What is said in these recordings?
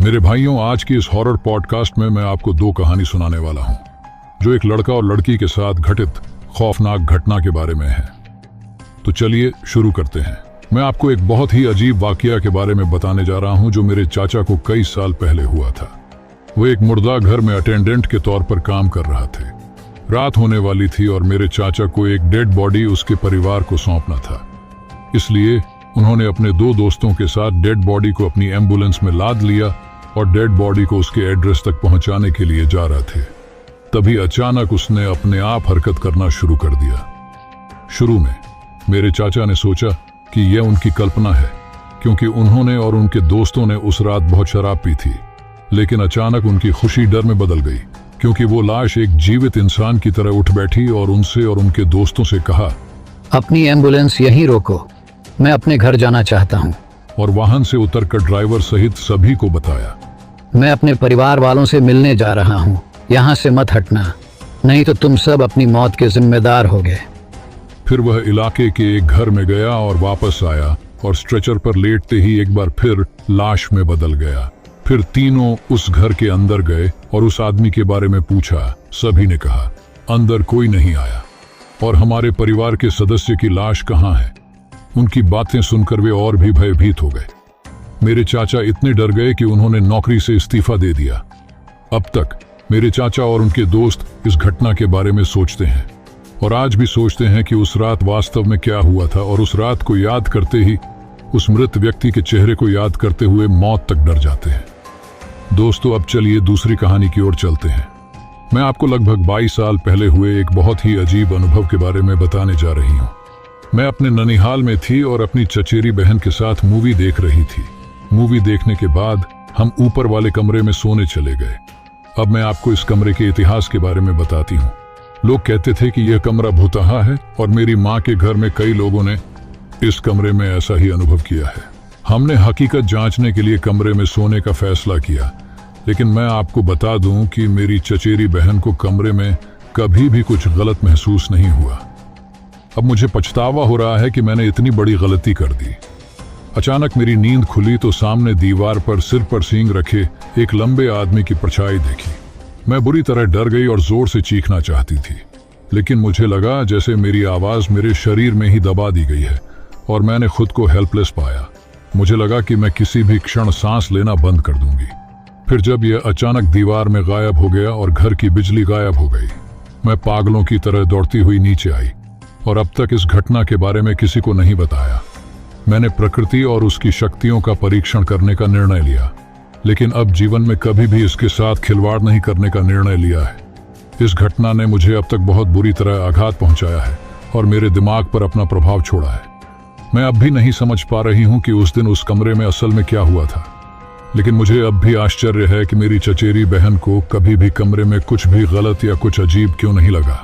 मेरे भाइयों, आज की इस हॉरर पॉडकास्ट में मैं आपको दो कहानी सुनाने वाला हूं, जो एक लड़का और लड़की के साथ घटित खौफनाक घटना के बारे में है। तो चलिए शुरू करते हैं। मैं आपको एक बहुत ही अजीब वाकया के बारे में बताने जा रहा हूं, जो मेरे चाचा को कई साल पहले हुआ था। वो एक मुर्दा घर में अटेंडेंट के तौर पर काम कर रहा थे। रात होने वाली थी और मेरे चाचा को एक डेड बॉडी उसके परिवार को सौंपना था। इसलिए उन्होंने अपने दो दोस्तों के साथ डेड बॉडी को अपनी एम्बुलेंस में लाद लिया और डेड बॉडी को उसके एड्रेस तक पहुंचाने के लिए जा रहे थे। तभी अचानक उसने अपने आप हरकत करना शुरू कर दिया। शुरू में मेरे चाचा ने सोचा कि यह उनकी कल्पना है, क्योंकि उन्होंने और उनके दोस्तों ने उस रात बहुत शराब पी थी। लेकिन अचानक उनकी खुशी डर में बदल गई, क्योंकि वो लाश एक जीवित इंसान की तरह उठ बैठी और उनसे और उनके दोस्तों से कहा, अपनी एम्बुलेंस यहीं रोको, मैं अपने घर जाना चाहता हूँ। और वाहन से उतरकर ड्राइवर सहित सभी को बताया, मैं अपने परिवार वालों से मिलने जा रहा हूँ, यहाँ से मत हटना, नहीं तो तुम सब अपनी मौत के जिम्मेदार होगे। फिर वह इलाके के एक घर में गया और वापस आया और स्ट्रेचर पर लेटते ही एक बार फिर लाश में बदल गया। फिर तीनों उस घर के अंदर गए और उस आदमी के बारे में पूछा। सभी ने कहा, अंदर कोई नहीं आया। और हमारे परिवार के सदस्य की लाश कहाँ है? उनकी बातें सुनकर वे और भी भयभीत हो गए। मेरे चाचा इतने डर गए कि उन्होंने नौकरी से इस्तीफा दे दिया। अब तक मेरे चाचा और उनके दोस्त इस घटना के बारे में सोचते हैं और आज भी सोचते हैं कि उस रात वास्तव में क्या हुआ था, और उस रात को याद करते ही उस मृत व्यक्ति के चेहरे को याद करते हुए मौत तक डर जाते हैं। दोस्तों, अब चलिए दूसरी कहानी की ओर चलते हैं। मैं आपको लगभग 22 साल पहले हुए एक बहुत ही अजीब अनुभव के बारे में बताने जा रही हूँ। मैं अपने ननिहाल में थी और अपनी चचेरी बहन के साथ मूवी देख रही थी। मूवी देखने के बाद हम ऊपर वाले कमरे में सोने चले गए। अब मैं आपको इस कमरे के इतिहास के बारे में बताती हूँ। लोग कहते थे कि यह कमरा भूतहा है, और मेरी माँ के घर में कई लोगों ने इस कमरे में ऐसा ही अनुभव किया है। हमने हकीकत जांचने के लिए कमरे में सोने का फैसला किया, लेकिन मैं आपको बता दूं कि मेरी चचेरी बहन को कमरे में कभी भी कुछ गलत महसूस नहीं हुआ। अब मुझे पछतावा हो रहा है कि मैंने इतनी बड़ी गलती कर दी। अचानक मेरी नींद खुली तो सामने दीवार पर सिर पर सींग रखे एक लंबे आदमी की परछाई देखी। मैं बुरी तरह डर गई और जोर से चीखना चाहती थी, लेकिन मुझे लगा जैसे मेरी आवाज मेरे शरीर में ही दबा दी गई है और मैंने खुद को हेल्पलेस पाया। मुझे लगा कि मैं किसी भी क्षण सांस लेना बंद कर दूंगी। फिर जब यह अचानक दीवार में गायब हो गया और घर की बिजली गायब हो गई, मैं पागलों की तरह दौड़ती हुई नीचे आई और अब तक इस घटना के बारे में किसी को नहीं बताया। मैंने प्रकृति और उसकी शक्तियों का परीक्षण करने का निर्णय लिया, लेकिन अब जीवन में कभी भी इसके साथ खिलवाड़ नहीं करने का निर्णय लिया है। इस घटना ने मुझे अब तक बहुत बुरी तरह आघात पहुंचाया है और मेरे दिमाग पर अपना प्रभाव छोड़ा है। मैं अब भी नहीं समझ पा रही हूं कि उस दिन उस कमरे में असल में क्या हुआ था, लेकिन मुझे अब भी आश्चर्य है कि मेरी चचेरी बहन को कभी भी कमरे में कुछ भी गलत या कुछ अजीब क्यों नहीं लगा,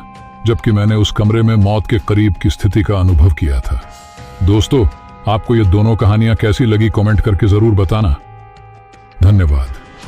जबकि मैंने उस कमरे में मौत के करीब की स्थिति का अनुभव किया था। दोस्तों, आपको ये दोनों कहानियां कैसी लगी कमेंट करके जरूर बताना। धन्यवाद।